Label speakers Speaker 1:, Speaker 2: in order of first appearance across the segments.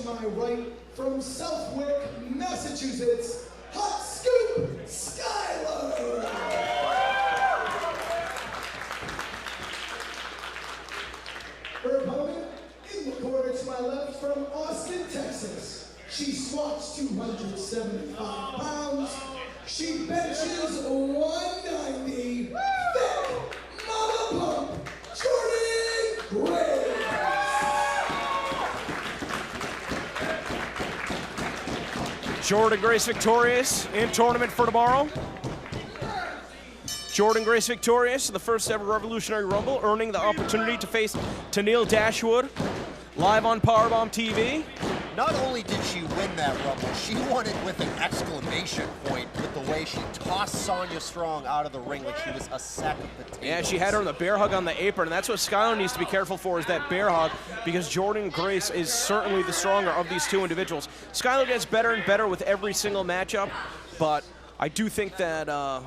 Speaker 1: to my right, from Southwick, Massachusetts, Hot Scoop, Skylar! Her opponent, in the corner to my left, from Austin, Texas. She squats 275 pounds. She benches 190. Thick mama pump, Jordynne Grace.
Speaker 2: Jordynne Grace victorious in tournament for tomorrow. Jordynne Grace victorious in the first ever Revolutionary Rumble, earning the opportunity to face Tennille Dashwood live on Powerbomb TV.
Speaker 3: Not only did she win that Rumble, she won it with an exclamation point with the way she tossed Sonya Strong out of the ring like she was a sack of potatoes.
Speaker 2: Yeah, she had her in the bear hug on the apron, and that's what Skylar needs to be careful for, is that bear hug, because Jordynne Grace is certainly the stronger of these two individuals. Skylar gets better and better with every single matchup, but I do think that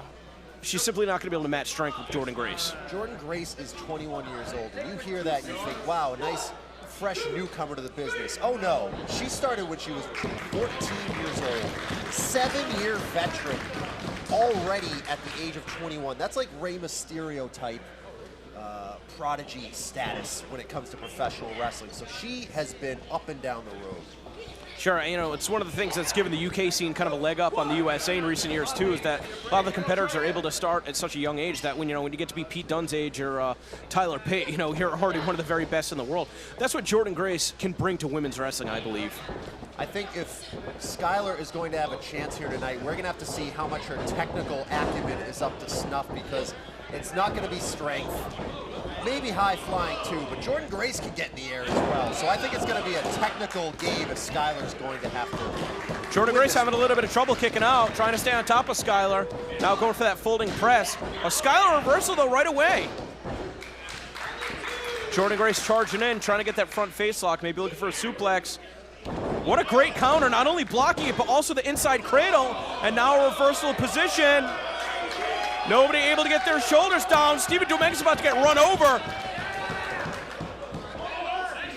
Speaker 2: she's simply not going to be able to match strength with Jordynne Grace.
Speaker 3: Jordynne Grace is 21 years old, and you hear that and you think, wow, a nice fresh newcomer to the business. Oh no, she started when she was 14 years old. 7-year veteran already at the age of 21. That's like Rey Mysterio type prodigy status when it comes to professional wrestling. So she has been up and down the road.
Speaker 2: Sure, you know, it's one of the things that's given the UK scene kind of a leg up on the USA in recent years too, is that a lot of the competitors are able to start at such a young age that when you get to be Pete Dunne's age or Tyler Pate, you're already one of the very best in the world. That's what Jordynne Grace can bring to women's wrestling, I believe.
Speaker 3: I think if Skylar is going to have a chance here tonight, we're going to have to see how much her technical acumen is up to snuff, because it's not going to be strength. Maybe high flying too, but Jordynne Grace can get in the air as well. So I think it's going to be a technical game if Skylar's going to have to.
Speaker 2: Jordynne Grace having a little bit of trouble kicking out, trying to stay on top of Skylar. Now going for that folding press. A Skylar reversal though right away. Jordynne Grace charging in, trying to get that front face lock, maybe looking for a suplex. What a great counter, not only blocking it, but also the inside cradle, and now a reversal position. Nobody able to get their shoulders down. Stephen Dominguez about to get run over.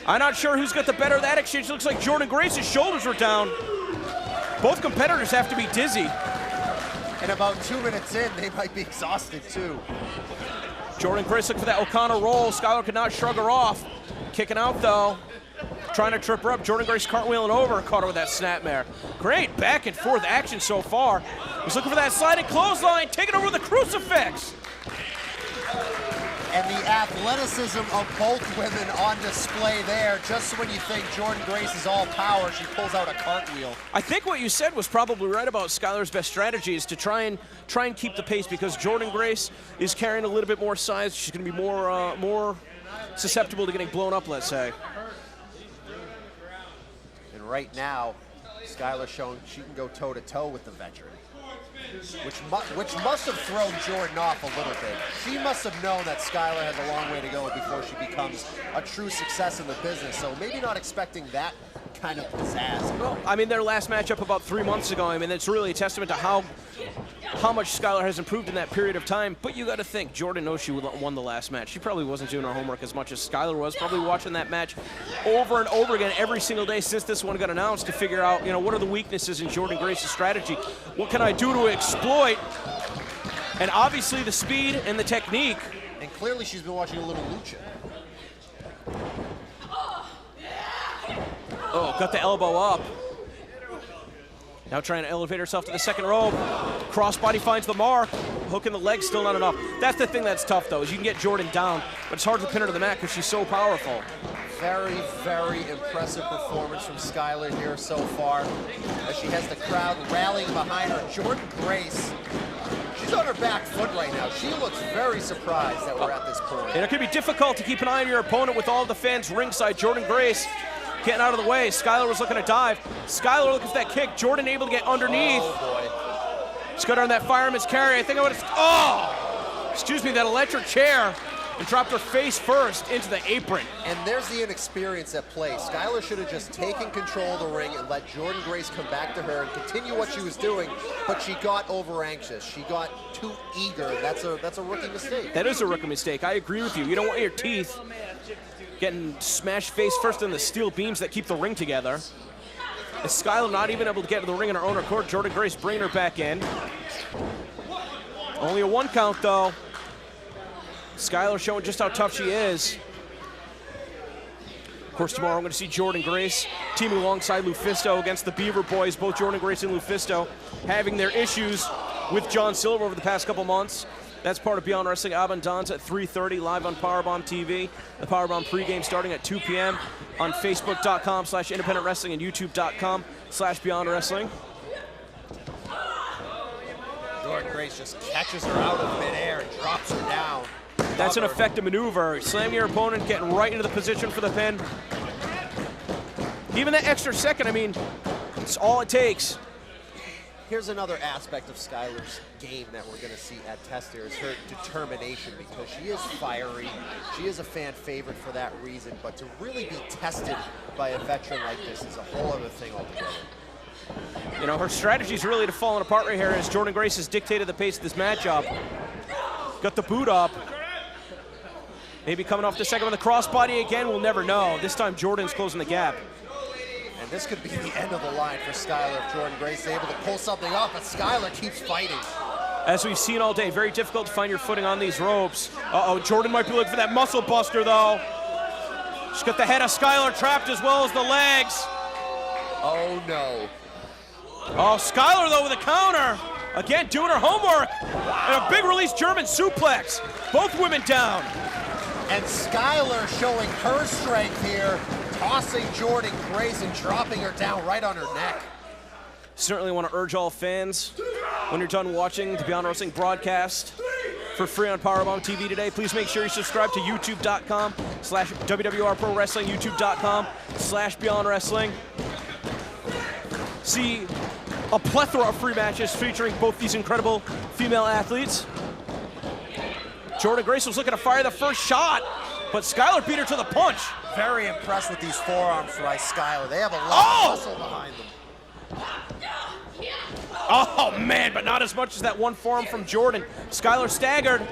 Speaker 2: I'm not sure who's got the better of that exchange. It looks like Jordynne Grace's shoulders were down. Both competitors have to be dizzy.
Speaker 3: And about 2 minutes in, they might be exhausted too.
Speaker 2: Jordynne Grace looking for that O'Connor roll. Skylar could not shrug her off. Kicking out though. Trying to trip her up. Jordynne Grace cartwheeling over. Caught her with that snapmare. Great back and forth action so far. He's looking for that sliding clothesline. Taking over with the crucifix.
Speaker 3: And the athleticism of both women on display there. Just when you think Jordynne Grace is all power, she pulls out a cartwheel.
Speaker 2: I think what you said was probably right about Skylar's best strategy is to try and keep the pace, because Jordynne Grace is carrying a little bit more size. She's going to be more susceptible to getting blown up, let's say.
Speaker 3: And right now, Skylar's shown she can go toe-to-toe with the veteran, which must have thrown Jordynne off a little bit. She must have known that Skylar has a long way to go before she becomes a true success in the business, so maybe not expecting that kind of pizzazz.
Speaker 2: Well, I mean, their last matchup about 3 months ago, I mean, it's really a testament to how much Skylar has improved in that period of time. But you got to think, Jordynne knows she won the last match. She probably wasn't doing her homework as much as Skylar was, probably watching that match over and over again every single day since this one got announced to figure out, what are the weaknesses in Jordynne Grace's strategy? What can I do to exploit? And obviously the speed and the technique.
Speaker 3: And clearly she's been watching a little lucha.
Speaker 2: Oh, got the elbow up. Now trying to elevate herself to the second rope. Crossbody finds the mark. Hooking the leg, still not enough. That's the thing that's tough, though, is you can get Jordynne down, but it's hard to pin her to the mat because she's so powerful.
Speaker 3: Very, very impressive performance from Skylar here so far, as she has the crowd rallying behind her. Jordynne Grace, she's on her back foot right now. She looks very surprised that we're at this point.
Speaker 2: And it could be difficult to keep an eye on your opponent with all the fans ringside. Jordynne Grace getting out of the way. Skylar was looking to dive. Skylar looking for that kick. Jordynne able to get underneath.
Speaker 3: Oh, boy.
Speaker 2: She's got her on that fireman's carry. I think I would have, excuse me, that electric chair, and dropped her face first into the apron.
Speaker 3: And there's the inexperience at play. Skylar should have just taken control of the ring and let Jordynne Grace come back to her and continue what she was doing, but she got over anxious. She got too eager. That's a rookie mistake.
Speaker 2: That is a rookie mistake. I agree with you. You don't want your teeth getting smashed face first in the steel beams that keep the ring together. Is Skylar not even able to get to the ring in her own accord? Jordynne Grace bringing her back in. Only a 1 count, though. Skylar showing just how tough she is. Of course, tomorrow I'm going to see Jordynne Grace teaming alongside Lufisto against the Beaver Boys. Both Jordynne Grace and Lufisto having their issues with John Silver over the past couple months. That's part of Beyond Wrestling Abundance at 3:30 live on Powerbomb TV. The Powerbomb pregame starting at 2 p.m. on Facebook.com/Independent Wrestling and YouTube.com/Beyond Wrestling.
Speaker 3: Jordynne Grace just catches her out of midair and drops her down.
Speaker 2: That's an effective maneuver. Slamming your opponent, getting right into the position for the pin. Even that extra second, I mean, it's all it takes.
Speaker 3: Here's another aspect of Skylar's game that we're going to see at Test here is her determination, because she is fiery. She is a fan favorite for that reason, but to really be tested by a veteran like this is a whole other thing altogether.
Speaker 2: You know, her strategy's really to falling apart right here as Jordynne Grace has dictated the pace of this matchup. Got the boot up. Maybe coming off the second with a crossbody again, we'll never know. This time Jordynne's closing the gap.
Speaker 3: And this could be the end of the line for Skylar if Jordynne Grace is able to pull something off, but Skylar keeps fighting.
Speaker 2: As we've seen all day, very difficult to find your footing on these ropes. Uh-oh, Jordynne might be looking for that muscle buster, though. She's got the head of Skylar trapped as well as the legs.
Speaker 3: Oh, no.
Speaker 2: Oh, Skylar, though, with a counter. Again, doing her homework. And a big release German suplex. Both women down.
Speaker 3: And Skylar showing her strength here, tossing Jordynne Grace and dropping her down right on her neck.
Speaker 2: Certainly want to urge all fans, when you're done watching the Beyond Wrestling broadcast for free on Powerbomb TV today, please make sure you subscribe to youtube.com/WWR Pro Wrestling, youtube.com/Beyond Wrestling. See a plethora of free matches featuring both these incredible female athletes. Jordynne Grace was looking to fire the first shot, but Skylar beat her to the punch.
Speaker 3: Very impressed with these forearms by Skylar. They have a lot of muscle behind them.
Speaker 2: Oh, man, but not as much as that one forearm from Jordynne. Skylar staggered.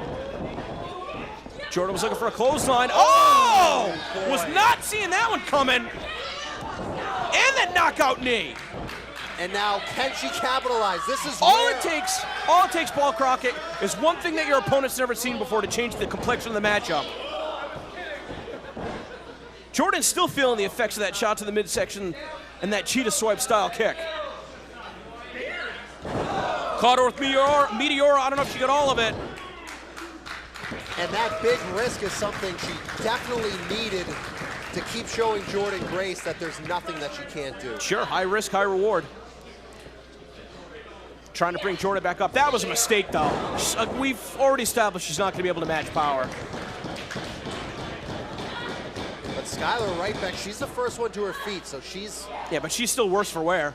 Speaker 2: Jordynne was looking for a clothesline. Oh! Was not seeing that one coming. And that knockout knee.
Speaker 3: And now, can she capitalize? This is
Speaker 2: all it takes, Paul Crockett, is one thing that your opponent's never seen before to change the complexion of the matchup. Jordynne's still feeling the effects of that shot to the midsection and that cheetah swipe style kick. Caught her with Meteora. I don't know if she got all of it.
Speaker 3: And that big risk is something she definitely needed to keep showing Jordynne Grace that there's nothing that she can't do.
Speaker 2: Sure, high risk, high reward. Trying to bring Jordynne back up. That was a mistake, though. We've already established she's not going to be able to match power.
Speaker 3: But Skylar right back, she's the first one to her feet, so she's...
Speaker 2: Yeah, but she's still worse for wear.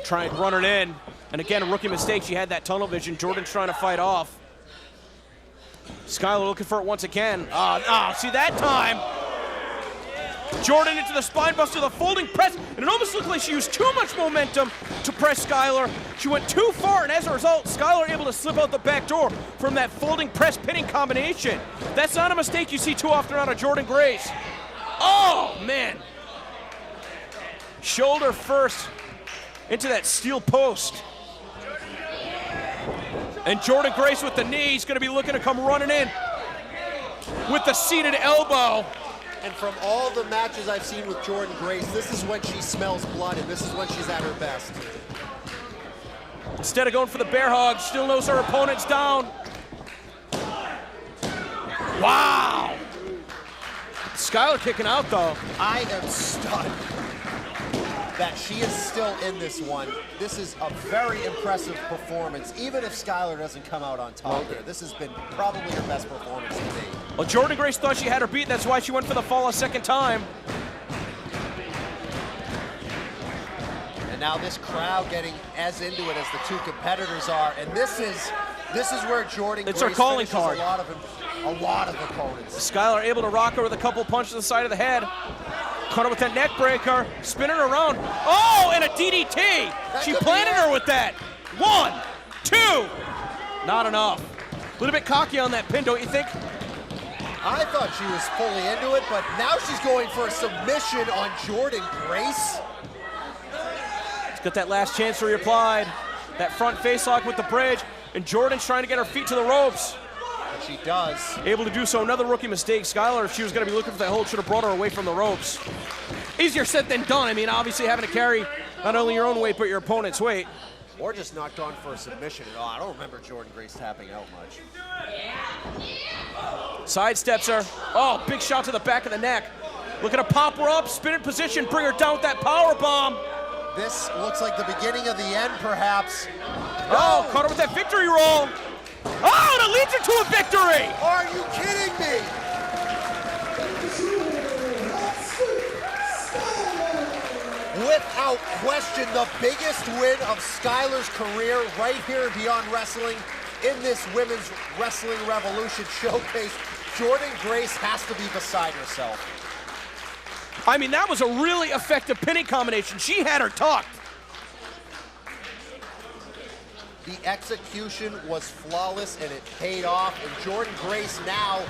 Speaker 2: Trying to run it in. And again, a rookie mistake. She had that tunnel vision. Jordynne's trying to fight off. Skylar looking for it once again. See that time. Jordynne into the spine buster, the folding press, and it almost looked like she used too much momentum to press Skylar. She went too far, and as a result, Skylar able to slip out the back door from that folding press pinning combination. That's not a mistake you see too often out of Jordynne Grace. Oh, man. Shoulder first into that steel post. And Jordynne Grace with the knee is going to be looking to come running in with the seated elbow.
Speaker 3: And from all the matches I've seen with Jordynne Grace, this is when she smells blood, and this is when she's at her best.
Speaker 2: Instead of going for the bear hug, still knows her opponent's down. Wow! Skylar kicking out, though.
Speaker 3: I am stunned that she is still in this one. This is a very impressive performance, even if Skylar doesn't come out on top here. This has been probably her best performance to date.
Speaker 2: Well, Jordynne Grace thought she had her beat. That's why she went for the fall a second time.
Speaker 3: And now this crowd getting as into it as the two competitors are. And this is where Jordynne Grace
Speaker 2: her calling
Speaker 3: finishes
Speaker 2: card.
Speaker 3: A lot of opponents.
Speaker 2: Skylar able to rock her with a couple punches to the side of the head. Caught her with that neck breaker, spinning her around. Oh, and a DDT. She planted her with that. 1, 2. Not enough. A little bit cocky on that pin, don't you think?
Speaker 3: I thought she was fully into it, but now she's going for a submission on Jordynne Grace.
Speaker 2: She's got that last chance to reapply. That front face lock with the bridge, and Jordynne's trying to get her feet to the ropes.
Speaker 3: And she does.
Speaker 2: Able to do so. Another rookie mistake. Skylar, if she was going to be looking for that hold, should have brought her away from the ropes. Easier said than done. I mean, obviously having to carry not only your own weight, but your opponent's weight.
Speaker 3: Or just not gone for a submission at all. I don't remember Jordynne Grace tapping out much.
Speaker 2: Sidesteps her. Oh, big shot to the back of the neck. Looking to pop her up, spin in position, bring her down with that power bomb.
Speaker 3: This looks like the beginning of the end, perhaps.
Speaker 2: Oh, caught her with that victory roll. Oh, that leads her to a victory.
Speaker 3: Are you kidding me? Without question, the biggest win of Skylar's career right here in Beyond Wrestling in this Women's Wrestling Revolution showcase. Jordynne Grace has to be beside herself.
Speaker 2: I mean, that was a really effective pinning combination. She had her tucked.
Speaker 3: The execution was flawless and it paid off. And Jordynne Grace now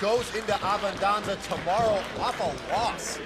Speaker 3: goes into Abundanza tomorrow off a loss.